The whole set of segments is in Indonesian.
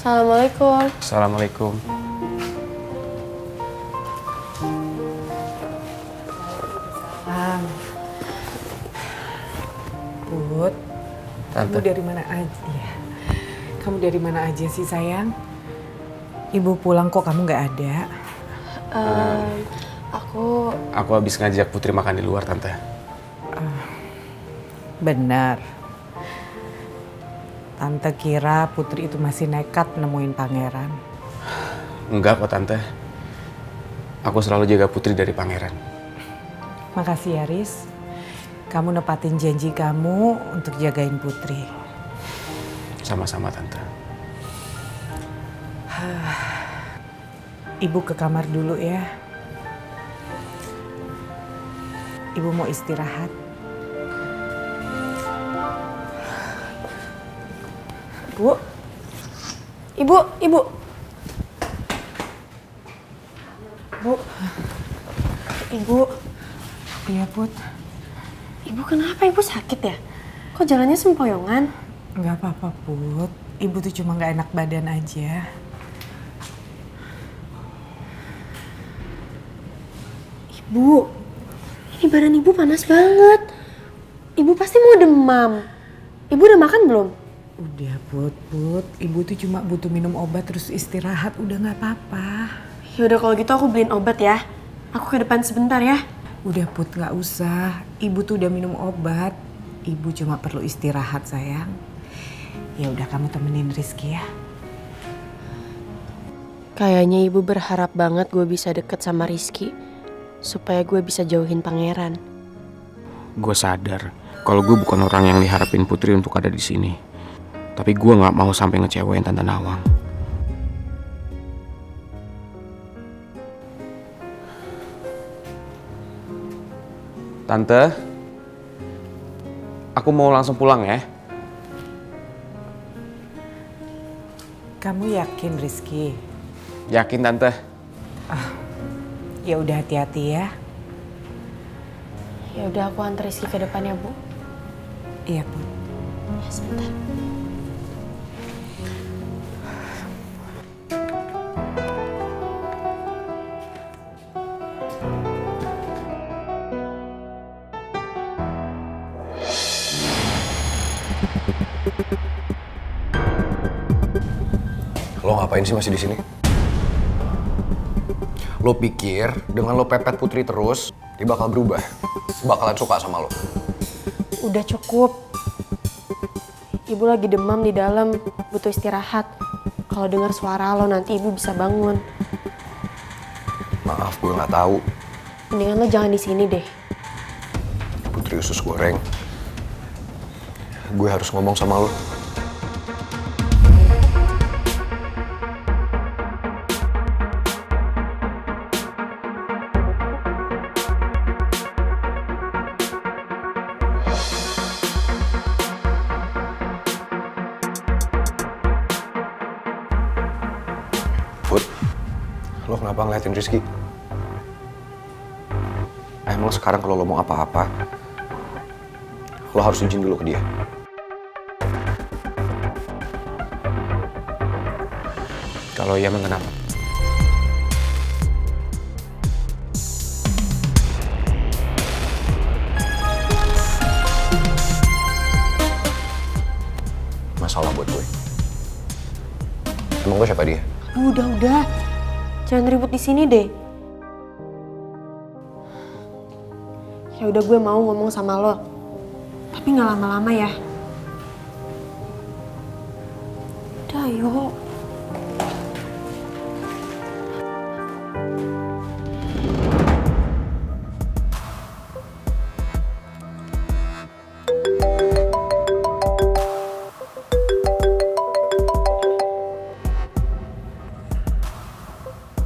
Assalamualaikum. Assalamualaikum. Put, kamu dari mana aja? Ya. Kamu dari mana aja sih sayang? Ibu pulang kok kamu nggak ada? Aku habis ngajak Putri makan di luar, Tante. Benar. Tante kira Putri itu masih nekat nemuin pangeran. Enggak kok, Tante. Aku selalu jaga Putri dari pangeran. Makasih ya, Riz. Kamu nepatin janji kamu untuk jagain Putri. Sama-sama, Tante. Ibu ke kamar dulu ya. Ibu mau istirahat. Bu. Ibu. Bu. Ibu. Iya, Put. Ibu kenapa? Ibu sakit ya? Kok jalannya sempoyongan? Nggak apa-apa, Put. Ibu tuh cuma nggak enak badan aja. Ibu, ini badan ibu panas banget. Ibu pasti mau demam. Ibu udah makan belum? Udah, Put. Ibu tuh cuma butuh minum obat terus istirahat. Udah nggak apa-apa. Yaudah kalau gitu aku beliin obat ya. Aku ke depan sebentar ya. Udah, Put, nggak usah. Ibu tuh udah minum obat. Ibu cuma perlu istirahat, sayang. Ya udah, kamu temenin Rizky ya. Kayaknya ibu berharap banget gue bisa deket sama Rizky. Supaya gue bisa jauhin pangeran. Gue sadar kalau gue bukan orang yang diharapin Putri untuk ada di sini. Tapi gue nggak mau sampai ngecewain Tante Nawang. Tante, aku mau langsung pulang ya. Kamu yakin, Rizky? Yakin, Tante? Ya udah, hati-hati ya. Ya udah aku antar Rizky ke depan ya, Bu. Iya, Put. Ya, sebentar. Lo ngapain sih masih di sini? Lo pikir dengan lo pepet Putri terus, dia bakal berubah, bakalan suka sama lo? Udah cukup. Ibu lagi demam di dalam, butuh istirahat. Kalau dengar suara lo nanti ibu bisa bangun. Maaf, gue nggak tahu. Mendingan lo jangan di sini deh. Putri usus goreng. Gue harus ngomong sama lo. Put, lo kenapa ngeliatin Rizky? Emang sekarang kalau lo mau apa-apa, lo harus izin dulu ke dia. Kalau iya, emang kenapa? Masalah buat gue. Emang gue siapa dia? Udah. Jangan ribut di sini deh. Ya udah gue mau ngomong sama lo. Tapi nggak lama-lama ya. Udah, yuk.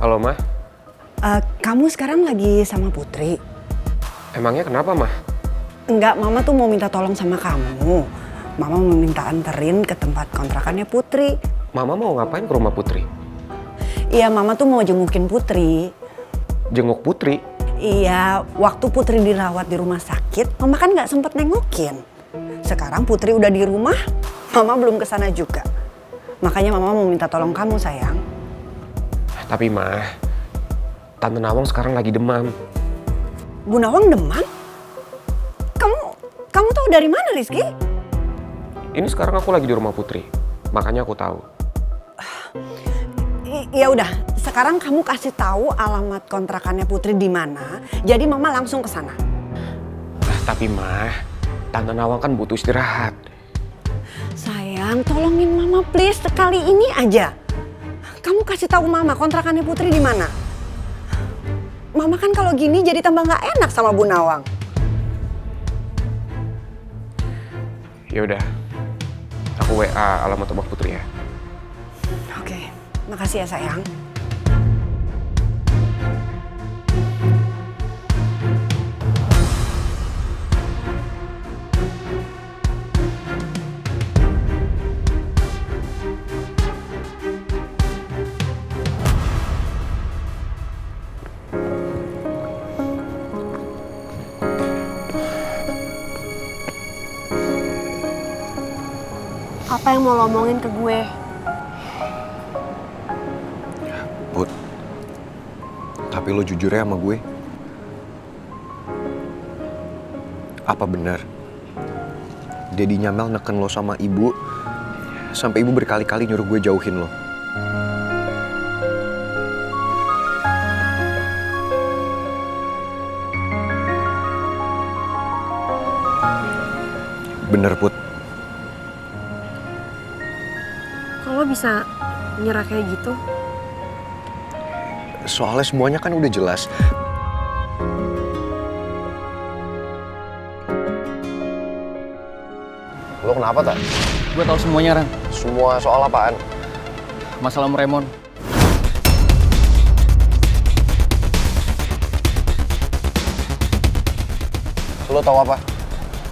Halo, Ma. Kamu sekarang lagi sama Putri? Emangnya kenapa, Ma? Enggak, Mama tuh mau minta tolong sama kamu. Mama mau minta anterin ke tempat kontrakannya Putri. Mama mau ngapain ke rumah Putri? Iya, Mama tuh mau jengukin Putri. Jenguk Putri? Iya, waktu Putri dirawat di rumah sakit, Mama kan nggak sempet nengokin. Sekarang Putri udah di rumah, Mama belum kesana juga. Makanya mama mau minta tolong kamu sayang. Tapi mah, Tante Nawang sekarang lagi demam. Bu Nawang demam? Kamu tahu dari mana Rizky? Ini sekarang aku lagi di rumah Putri, makanya aku tahu. Ya udah, sekarang kamu kasih tahu alamat kontrakannya Putri di mana. Jadi mama langsung ke sana. Tapi mah, Tante Nawang kan butuh istirahat. Sayang, tolongin mama please sekali ini aja. Kamu kasih tahu mama kontrakannya Putri di mana. Mama kan kalau gini jadi tambah nggak enak sama Bu Nawang. Ya udah, aku WA alamat rumah Putri ya. Oke, makasih ya sayang. Apa yang mau lo omongin ke gue? Put, tapi lo jujur ya sama gue. Apa benar Dedinya Mel neken lo sama ibu sampai ibu berkali-kali nyuruh gue jauhin lo? Bener Put. Kalau bisa nyerah kayak gitu? Soalnya semuanya kan udah jelas. Lo kenapa tak? Gue tahu semuanya, Ran. Semua soal apaan? Masalah Om Raymond. Lo tahu apa?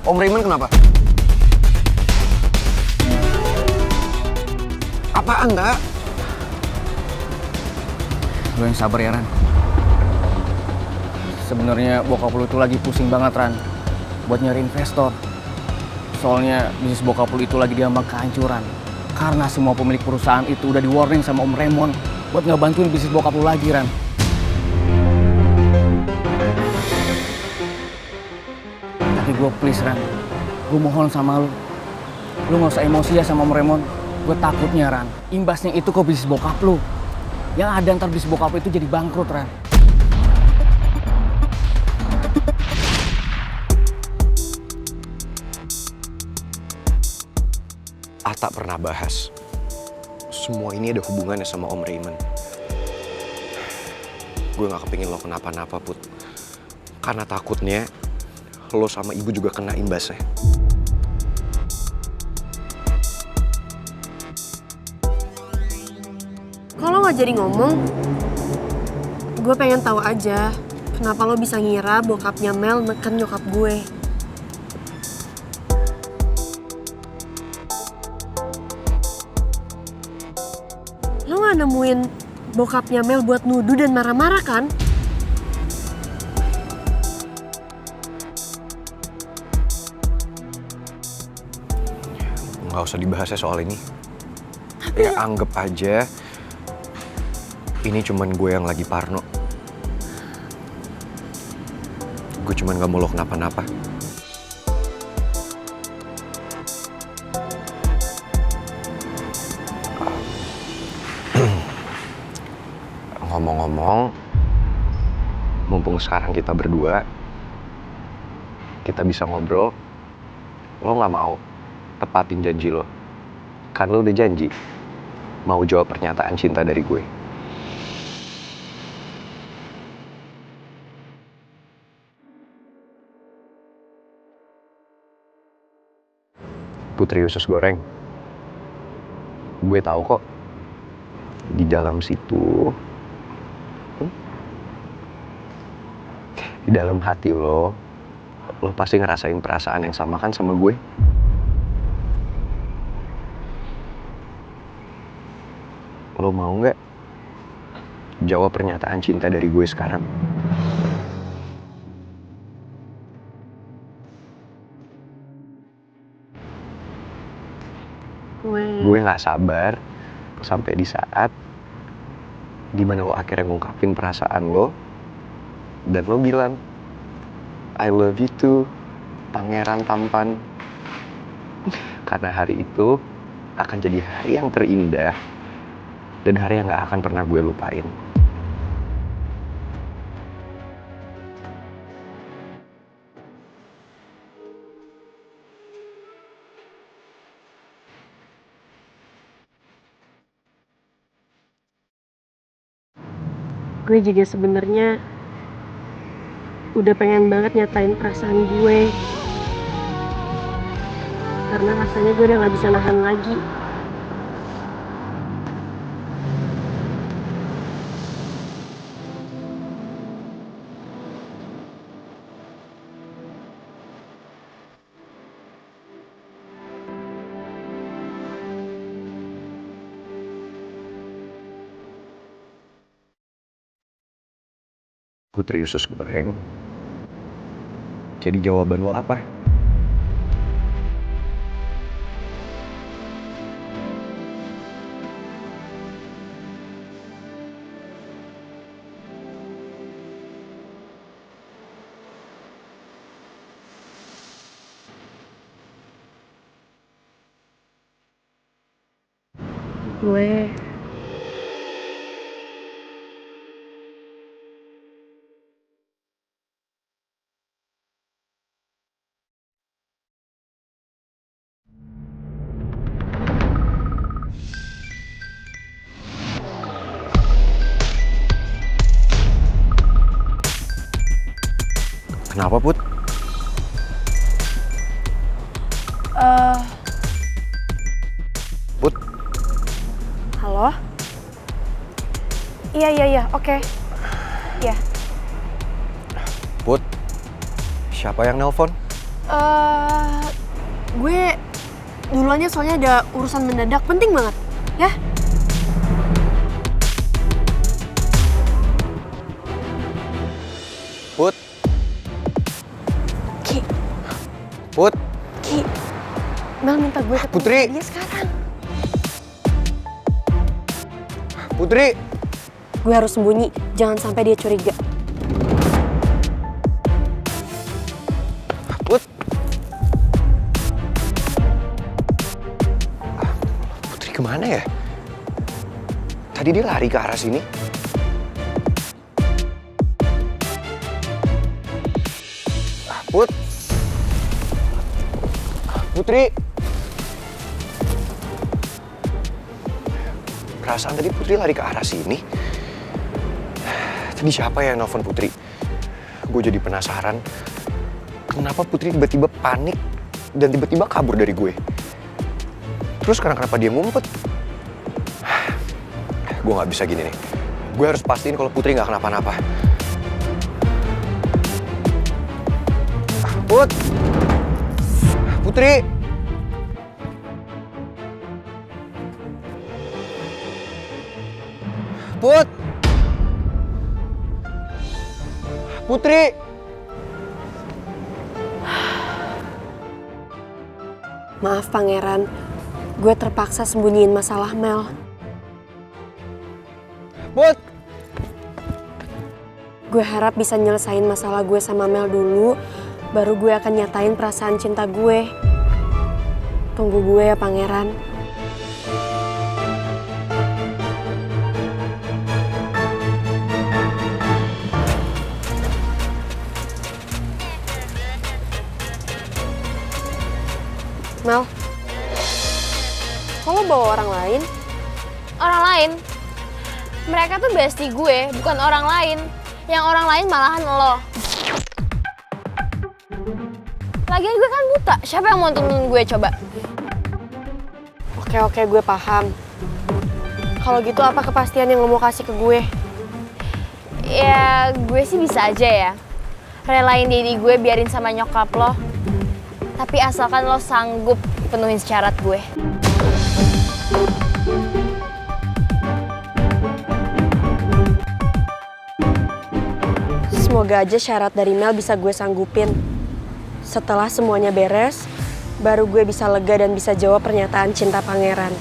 Om Raymond kenapa? Apaan, tak? Lo yang sabar ya, Ran. Sebenarnya bokap lu itu lagi pusing banget, Ran. Buat nyari investor. Soalnya bisnis bokap lu itu lagi diambang kehancuran. Karena semua pemilik perusahaan itu udah di-warning sama Om Raymond buat nggak bantuin bisnis bokap lu lagi, Ran. Tapi gue please, Ran. Gue mohon sama lu. Lu nggak usah emosi ya sama Om Raymond. Gue takutnya, Ran, imbasnya itu ke bisnis bokap lu. Yang ada ntar bisnis bokap lu itu jadi bangkrut, Ran. Atta pernah bahas. Semua ini ada hubungannya sama Om Raymond. Gue gak kepingin lo kenapa-napa, Put. Karena takutnya lo sama ibu juga kena imbasnya. Kalau nggak jadi ngomong, gue pengen tahu aja kenapa lo bisa ngira bokapnya Mel neken nyokap gue. Lo nggak nemuin bokapnya Mel buat nuduh dan marah-marah kan? Gak usah dibahas ya soal ini. Ya anggap aja ini cuman gue yang lagi parno. Gue cuman gak mau lo kenapa-napa. Ngomong-ngomong, mumpung sekarang kita berdua, kita bisa ngobrol. Lo gak mau tepatin janji lo? Kan lo udah janji mau jawab pernyataan cinta dari gue. Putri usus goreng, gue tahu kok di dalam situ, di dalam hati lo pasti ngerasain perasaan yang sama kan sama gue. Lo mau nggak jawab pernyataan cinta dari gue sekarang? Gue nggak sabar Sampai di saat dimana lo akhirnya ngungkapin perasaan lo dan lo bilang I love you too, pangeran tampan. Karena hari itu akan jadi hari yang terindah dan hari yang gak akan pernah gue lupain. Gue juga sebenarnya udah pengen banget nyatain perasaan gue. Karena rasanya gue udah gak bisa nahan lagi. Putri usus goreng. Jadi jawaban lo apa? Gue Kenapa, Put? Put, halo? Iya, oke. Iya. Put, siapa yang nelpon? Gue duluannya soalnya ada urusan mendadak penting banget, ya? Put, Ki, Put, Mel minta gue ketemu Putri. dia sekarang. Putri. Gue harus sembunyi, jangan sampai dia curiga. Put. Putri kemana ya? Tadi dia lari ke arah sini. Put. Putri. Perasaan tadi Putri lari ke arah sini. Tadi siapa yang nelfon Putri? Gue jadi penasaran. Kenapa Putri tiba-tiba panik dan tiba-tiba kabur dari gue? Terus sekarang kenapa dia ngumpet? Gue gak bisa gini nih. Gue harus pastiin kalau Putri gak kenapa-napa. Put! Putri! Put! Putri! Maaf Pangeran, gue terpaksa sembunyiin masalah Mel. Put! Gue harap bisa nyelesain masalah gue sama Mel dulu, baru gue akan nyatain perasaan cinta gue. Tunggu gue ya Pangeran. Mel, kok lo bawa orang lain? Orang lain? Mereka tuh bestie gue, bukan orang lain. Yang orang lain malahan lo. Lagian gue kan buta, siapa yang mau nonton gue coba? Oke, gue paham. Kalau gitu apa kepastian yang lo mau kasih ke gue? Ya, gue sih bisa aja ya. Relain diri gue biarin sama nyokap lo. Tapi asalkan lo sanggup penuhin syarat gue. Semoga aja syarat dari Mel bisa gue sanggupin. Setelah semuanya beres, baru gue bisa lega dan bisa jawab pernyataan cinta Pangeran.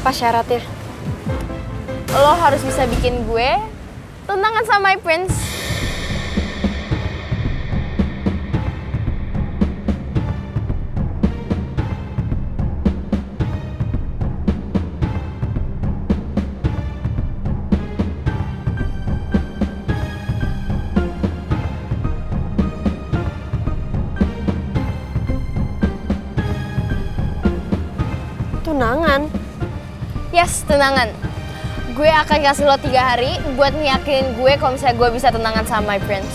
Apa syaratnya? Lo harus bisa bikin gue tunangan sama my prince. Tunangan? Yes, tunangan. Gue akan kasih lo 3 hari buat ngeyakinin gue kalau misalnya gue bisa tunangan sama my prince.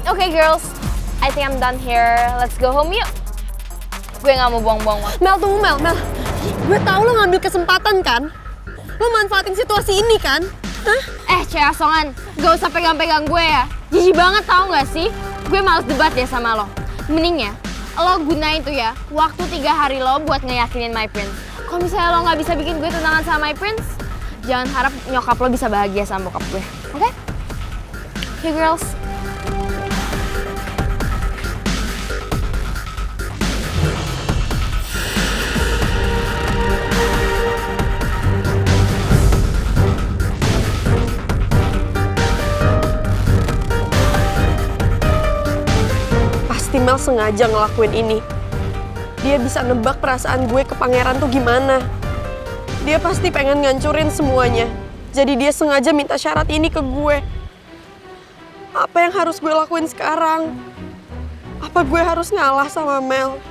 Okay girls, I think I'm done here. Let's go home yuk. Gue gak mau buang-buang waktu. Mel, tunggu Mel. Gue tahu lo ngambil kesempatan kan? Lo manfaatin situasi ini kan? Hah? Cewek asongan, gak usah pegang-pegang gue ya. Jijik banget tau gak sih? Gue males debat ya sama lo. Mending ya, lo gunain tuh ya waktu 3 hari lo buat ngeyakinin my prince. Kalau misalnya lo gak bisa bikin gue tunangan sama my prince, jangan harap nyokap lo bisa bahagia sama bokap gue. Oke? Okay girls. Mel sengaja ngelakuin ini. Dia bisa nebak perasaan gue ke pangeran tuh gimana. Dia pasti pengen ngancurin semuanya. Jadi dia sengaja minta syarat ini ke gue. Apa yang harus gue lakuin sekarang? Apa gue harus ngalah sama Mel?